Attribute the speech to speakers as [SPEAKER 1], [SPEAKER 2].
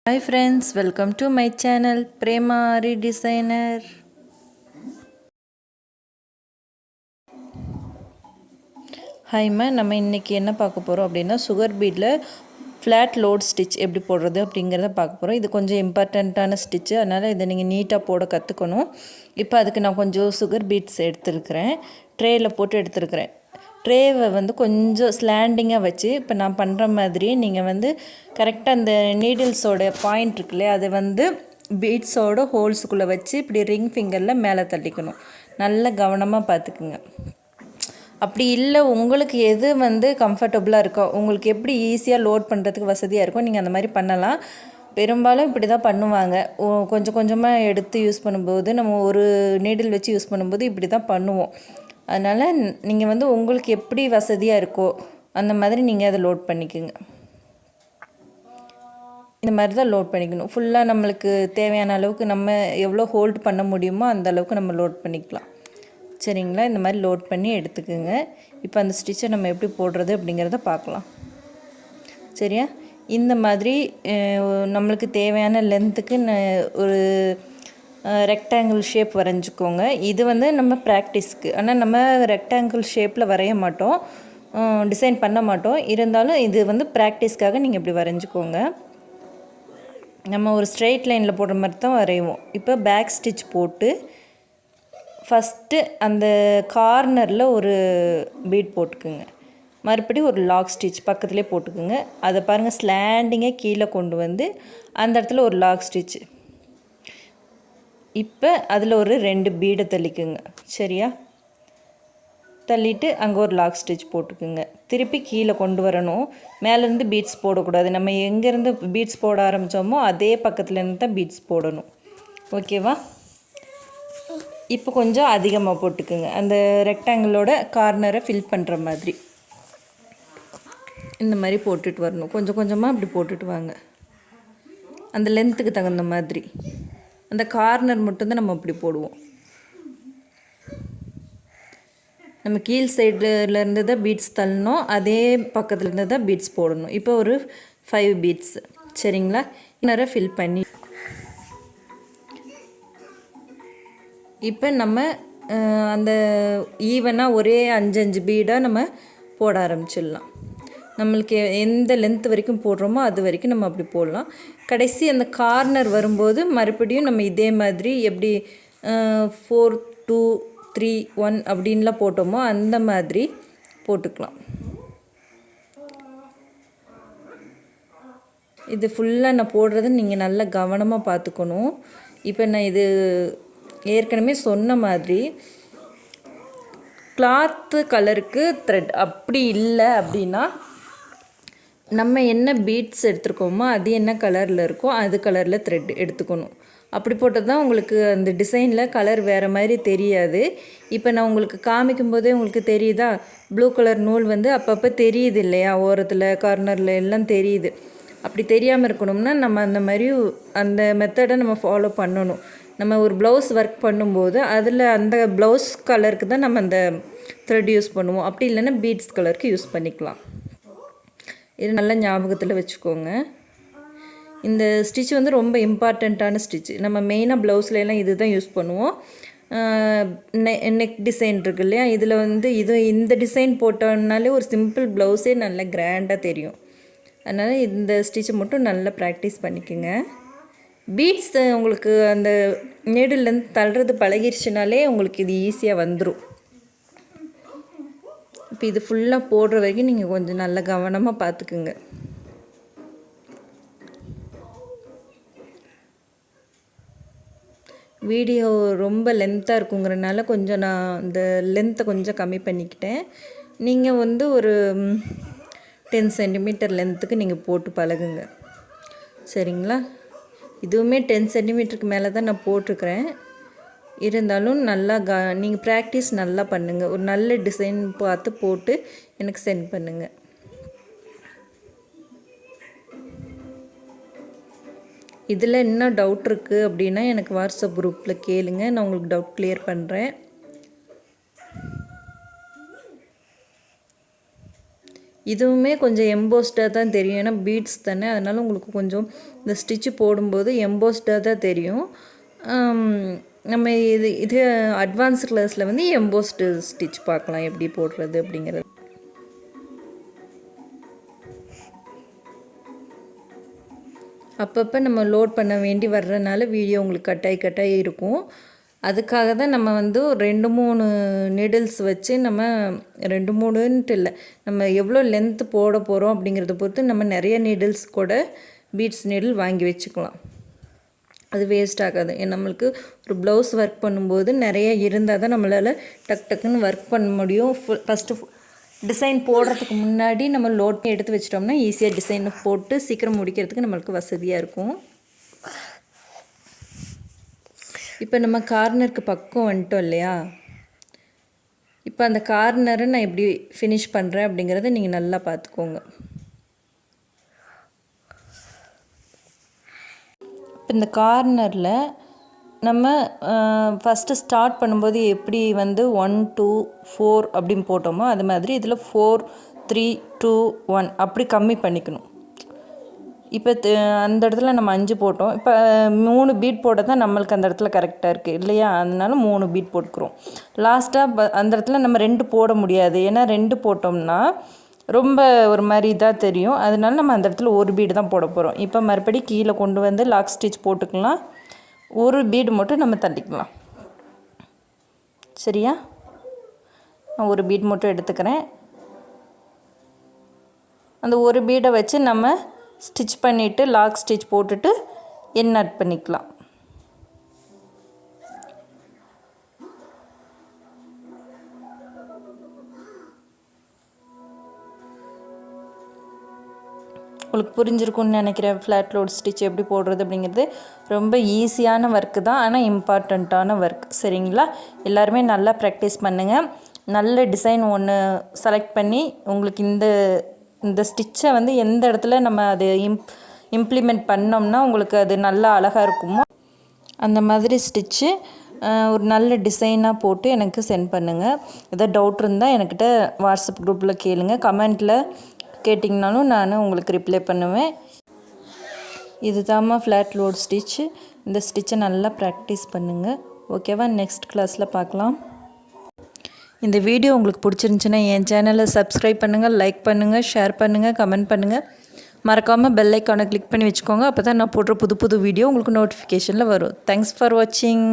[SPEAKER 1] Hi friends, welcome to my channel Prema Ari Designer. ஹாய்மா, நம்ம இன்றைக்கி என்ன பார்க்க போகிறோம் அப்படின்னா சுகர் பீடில் ஃப்ளாட் லோட் ஸ்டிச் எப்படி போடுறது அப்படிங்கிறத பார்க்க போகிறோம். இது கொஞ்சம் இம்பார்ட்டண்ட்டான ஸ்டிச்சு, அதனால் இதை நீங்கள் நீட்டாக போட கற்றுக்கணும். இப்போ அதுக்கு நான் கொஞ்சம் சுகர் பீட்ஸ் எடுத்துருக்கிறேன், ட்ரேயில் போட்டு எடுத்துருக்கிறேன். ட்ரேவை வந்து கொஞ்சம் ஸ்லாண்டிங்காக வச்சு இப்போ நான் பண்ணுற மாதிரி நீங்கள் வந்து கரெக்டாக அந்த நீடில்ஸோட பாயிண்ட் இருக்குல்லையே அதை வந்து பீட்ஸோட ஹோல்ஸுக்குள்ளே வச்சு இப்படி ரிங் ஃபிங்கரில் மேலே தள்ளிக்கணும். நல்ல கவனமாக பார்த்துக்குங்க. அப்படி இல்லை உங்களுக்கு எது வந்து கம்ஃபர்டபுளாக இருக்கோ, உங்களுக்கு எப்படி ஈஸியாக லோட் பண்ணுறதுக்கு வசதியாக இருக்கோ நீங்கள் அந்த மாதிரி பண்ணலாம். பெரும்பாலும் இப்படி தான் பண்ணுவாங்க. கொஞ்சம் கொஞ்சமாக எடுத்து யூஸ் பண்ணும்போது, நம்ம ஒரு நீடில் வச்சு யூஸ் பண்ணும்போது இப்படி தான் பண்ணுவோம். அதனால் நீங்கள் வந்து உங்களுக்கு எப்படி வசதியாக இருக்கோ அந்த மாதிரி நீங்கள் அதை லோட் பண்ணிக்கோங்க. இந்த மாதிரி தான் லோட் பண்ணிக்கணும். ஃபுல்லாக நம்மளுக்கு தேவையான அளவுக்கு நம்ம எவ்வளோ ஹோல்ட் பண்ண முடியுமோ அந்த அளவுக்கு நம்ம லோட் பண்ணிக்கலாம். சரிங்களா? இந்த மாதிரி லோட் பண்ணி எடுத்துக்கோங்க. இப்போ அந்த ஸ்டிச்சை நம்ம எப்படி போடுறது அப்படிங்கிறத பார்க்கலாம். சரியா? இந்த மாதிரி நம்மளுக்கு தேவையான லென்த்துக்கு ஒரு ரெக்டாங்கிள் ஷேப் வரைஞ்சிக்கோங்க. இது வந்து நம்ம ப்ராக்டிஸ்க்கு, ஆனால் நம்ம ரெக்டாங்கிள் ஷேப்பில் வரைய மாட்டோம், டிசைன் பண்ண மாட்டோம். இருந்தாலும் இது வந்து ப்ராக்டிஸ்க்காக நீங்கள் இப்படி வரைஞ்சிக்கோங்க. நம்ம ஒரு ஸ்ட்ரெயிட் லைனில் போடுற மாதிரி தான் வரைவோம். இப்போ பேக் ஸ்டிச் போட்டு ஃபஸ்ட்டு அந்த கார்னரில் ஒரு பீட் போட்டுக்குங்க. மறுபடியும் ஒரு லாக் ஸ்டிச் பக்கத்துலேயே போட்டுக்குங்க. அதை பாருங்கள், ஸ்லாண்டிங்காக கீழே கொண்டு வந்து அந்த இடத்துல ஒரு லாக் ஸ்டிச். இப்போ அதில் ஒரு 2 பீடை தள்ளிக்குங்க. சரியா? தள்ளிட்டு அங்கே ஒரு லாக் ஸ்டிச் போட்டுக்குங்க. திருப்பி கீழே கொண்டு வரணும். மேலேருந்து பீட்ஸ் போடக்கூடாது. நம்ம எங்கேருந்து பீட்ஸ் போட ஆரம்பித்தோமோ அதே பக்கத்துலேருந்து தான் பீட்ஸ் போடணும். ஓகேவா? இப்போ கொஞ்சம் அதிகமாக போட்டுக்குங்க, அந்த ரெக்டாங்கிளோட கார்னரை ஃபில் பண்ணுற மாதிரி. இந்த மாதிரி போட்டுட்டு வரணும். கொஞ்சம் கொஞ்சமாக அப்படி போட்டுட்டு வாங்க, அந்த லென்த்துக்கு தகுந்த மாதிரி. அந்த கார்னர் மட்டும்தான் நம்ம அப்படி போடுவோம். நம்ம கீழ் சைடுலேருந்து தான் பீட்ஸ் தள்ளணும், அதே பக்கத்துலேருந்து தான் பீட்ஸ் போடணும். இப்போ ஒரு 5 பீட்ஸ். சரிங்களா? இன்னொரு ஃபில் பண்ணி இப்போ நம்ம அந்த ஈவனாக ஒரே 5 பீடாக நம்ம போட ஆரம்பிச்சிடலாம். நம்மளுக்கு எந்த லென்த் வரைக்கும் போடுறோமோ அது வரைக்கும் நம்ம அப்படி போடலாம். கடைசி அந்த கார்னர் வரும்போது மறுபடியும் நம்ம இதே மாதிரி எப்படி 4 2 3 1 அப்படின்லாம் போட்டோமோ அந்த மாதிரி போட்டுக்கலாம். இது ஃபுல்லாக நான் போடுறது நீங்கள் நல்லா கவனமாக பார்த்துக்கணும். இப்போ நான் இது ஏற்கனவே சொன்ன மாதிரி கிளாத்து கலருக்கு த்ரெட் அப்படி இல்லை அப்படின்னா நம்ம என்ன பீட்ஸ் எடுத்துருக்கோமோ அது என்ன கலரில் இருக்கோ அது கலரில் த்ரெட் எடுத்துக்கணும். அப்படி போட்டது தான் உங்களுக்கு அந்த டிசைனில் கலர் வேறு மாதிரி தெரியாது. இப்போ நான் உங்களுக்கு காமிக்கும் போதே உங்களுக்கு தெரியுதா, ப்ளூ கலர் நூல் வந்து அப்பப்போ தெரியுது இல்லையா, ஓரத்தில் கார்னரில் எல்லாம் தெரியுது. அப்படி தெரியாமல் இருக்கணும்னா நம்ம அந்த மாதிரி அந்த மெத்தடை நம்ம ஃபாலோ பண்ணணும். நம்ம ஒரு ப்ளவுஸ் ஒர்க் பண்ணும்போது அதில் அந்த ப்ளவுஸ் கலருக்கு தான் நம்ம அந்த த்ரெட் யூஸ் பண்ணுவோம். அப்படி இல்லைன்னா பீட்ஸ் கலருக்கு யூஸ் பண்ணிக்கலாம். இது நல்லா ஞாபகத்தில் வச்சுக்கோங்க. இந்த ஸ்டிச் வந்து ரொம்ப இம்பார்ட்டண்ட்டான ஸ்டிச். நம்ம மெயினாக ப்ளவுஸ்லாம் இது தான் யூஸ் பண்ணுவோம். நெக் டிசைன் இருக்கு இல்லையா, இதில் வந்து இந்த டிசைன் போட்டோம்னாலே ஒரு சிம்பிள் ப்ளவுஸே நல்லா கிராண்டாக தெரியும். அதனால் இந்த ஸ்டிச்சை மட்டும் நல்லா ப்ராக்டிஸ் பண்ணிக்கோங்க. பீட்ஸ் உங்களுக்கு அந்த நீடில்லேருந்து தள்ளுறது பழகிடுச்சுனாலே உங்களுக்கு இது ஈஸியாக வந்துடும். இப்போ இது ஃபுல்லாக போடுற வரைக்கும் நீங்கள் கொஞ்சம் நல்ல கவனமாக பார்த்துக்குங்க. வீடியோ ரொம்ப லென்த்தாக இருக்குங்கிறனால கொஞ்சம் நான் இந்த லென்த்தை கொஞ்சம் கம்மி பண்ணிக்கிட்டேன். நீங்கள் வந்து ஒரு 10 சென்டிமீட்டர் லென்த்துக்கு நீங்கள் போட்டு பழகுங்க. சரிங்களா? இதுவுமே 10 சென்டிமீட்டருக்கு மேலே தான் நான் போட்டிருக்கிறேன். இருந்தாலும் நல்லா நீங்கள் ப்ராக்டிஸ் நல்லா பண்ணுங்கள். ஒரு நல்ல டிசைன் பார்த்து போட்டு எனக்கு சென்ட் பண்ணுங்கள். இதில் என்ன டவுட் இருக்குது அப்படின்னா எனக்கு வாட்ஸ்அப் குரூப்பில் கேளுங்க, நான் உங்களுக்கு டவுட் கிளியர் பண்ணுறேன். இதுவுமே கொஞ்சம் எம்போஸ்டாக தான் தெரியும், ஏன்னா பீட்ஸ் தானே, அதனால் உங்களுக்கு கொஞ்சம் இந்த ஸ்டிச்சு போடும்போது எம்போஸ்டாக தான் தெரியும். நம்ம இது அட்வான்ஸ் கிளாஸில் வந்து எம்போஸ்டு ஸ்டிச் பார்க்கலாம் எப்படி போடுறது அப்படிங்கிறது. அப்பப்போ நம்ம லோட் பண்ண வேண்டி வர்றதுனால வீடியோ உங்களுக்கு கட்டாயி இருக்கும். அதுக்காக தான் நம்ம வந்து 2-3 நீடில்ஸ் வச்சு நம்ம 2-3ன்ட்டு இல்லை, நம்ம எவ்வளோ லென்த்து போட போகிறோம் அப்படிங்கிறத பொறுத்து நம்ம நிறைய நீடில்ஸ் கூட பீட்ஸ் நீடில் வாங்கி வச்சுக்கலாம். அது வேஸ்ட் ஆகாது. நம்மளுக்கு ஒரு ப்ளவுஸ் ஒர்க் பண்ணும்போது நிறைய இருந்தால் தான் நம்மளால் டக்குன்னு ஒர்க் பண்ண முடியும். ஃபஸ்ட்டு டிசைன் போடுறதுக்கு முன்னாடி நம்ம லோட் பண்ணி எடுத்து வச்சிட்டோம்னா ஈஸியாக டிசைனை போட்டு சீக்கிரம் முடிக்கிறதுக்கு நம்மளுக்கு வசதியாக இருக்கும். இப்போ நம்ம கார்னருக்கு பக்கம் வந்துட்டோம் இல்லையா, இப்போ அந்த கார்னரை நான் எப்படி ஃபினிஷ் பண்ணுறேன் அப்படிங்கிறத நீங்கள் நல்லா பார்த்துக்கோங்க. இப்போ இந்த கார்னரில் நம்ம ஃபஸ்ட்டு ஸ்டார்ட் பண்ணும்போது எப்படி வந்து 1 2 4 அப்படின்னு போட்டோமோ அது மாதிரி இதில் 4 3 2 1 அப்படி கம்மி பண்ணிக்கணும். இப்போ அந்த இடத்துல நம்ம 5 போட்டோம், இப்போ 3 பீட் போட தான் நம்மளுக்கு அந்த இடத்துல கரெக்டாக இருக்குது இல்லையா, அதனால 3 பீட் போட்டுக்கிறோம். லாஸ்ட்டாக அந்த இடத்துல நம்ம 2 போட முடியாது, ஏன்னா 2 போட்டோம்னா ரொம்ப ஒரு மாதிரி இதாக தெரியும், அதனால நம்ம அந்த இடத்துல ஒரு பீடு தான் போட போகிறோம். இப்போ மறுபடி கீழே கொண்டு வந்து லாக் ஸ்டிச் போட்டுக்கலாம், ஒரு பீடு மட்டும் நம்ம தள்ளிக்கலாம். சரியா, நான் ஒரு பீட் மட்டும் எடுத்துக்கிறேன். அந்த ஒரு பீடை வச்சு நம்ம ஸ்டிச் பண்ணிவிட்டு லாக் ஸ்டிச் போட்டுட்டு என் நட் பண்ணிக்கலாம். உங்களுக்கு புரிஞ்சிருக்கும்னு நினைக்கிறேன். ஃப்ளாட் லோட் ஸ்டிச் எப்படி போடுறது அப்படிங்கிறது ரொம்ப ஈஸியான ஒர்க்கு தான், ஆனால் இம்பார்ட்டண்ட்டான ஒர்க். சரிங்களா, எல்லாருமே நல்லா ப்ராக்டிஸ் பண்ணுங்கள். நல்ல டிசைன் ஒன்று செலக்ட் பண்ணி உங்களுக்கு இந்த ஸ்டிச்சை வந்து எந்த இடத்துல நம்ம அது இம்ப்ளிமெண்ட் பண்ணோம்னா உங்களுக்கு அது நல்லா அழகாக இருக்குமோ அந்த மாதிரி ஸ்டிச்சு ஒரு நல்ல டிசைனாக போட்டு எனக்கு சென்ட் பண்ணுங்கள். எதாவது டவுட் இருந்தால் என்கிட்ட வாட்ஸ்அப் குரூப்பில் கேளுங்க, கமெண்ட்டில் கேட்டிங்கனாலும் நான் உங்களுக்கு ரிப்ளை பண்ணுவேன். இது தாம்மா ஃப்ளாட் லோட் ஸ்டிச்சு. இந்த ஸ்டிச்சை நல்லா ப்ராக்டிஸ் பண்ணுங்கள். ஓகேவா, நெக்ஸ்ட் கிளாஸில் பார்க்கலாம். இந்த வீடியோ உங்களுக்கு பிடிச்சிருந்துச்சின்னா என் சேனலை சப்ஸ்கிரைப் பண்ணுங்கள், லைக் பண்ணுங்கள், ஷேர் பண்ணுங்கள், கமெண்ட் பண்ணுங்கள். மறக்காமல் பெல் ஐக்கானை கிளிக் பண்ணி வச்சுக்கோங்க, அப்போ தான் நான் போடுற புது வீடியோ உங்களுக்கு நோட்டிஃபிகேஷனில் வரும். தேங்க்ஸ் ஃபார் வாட்சிங்.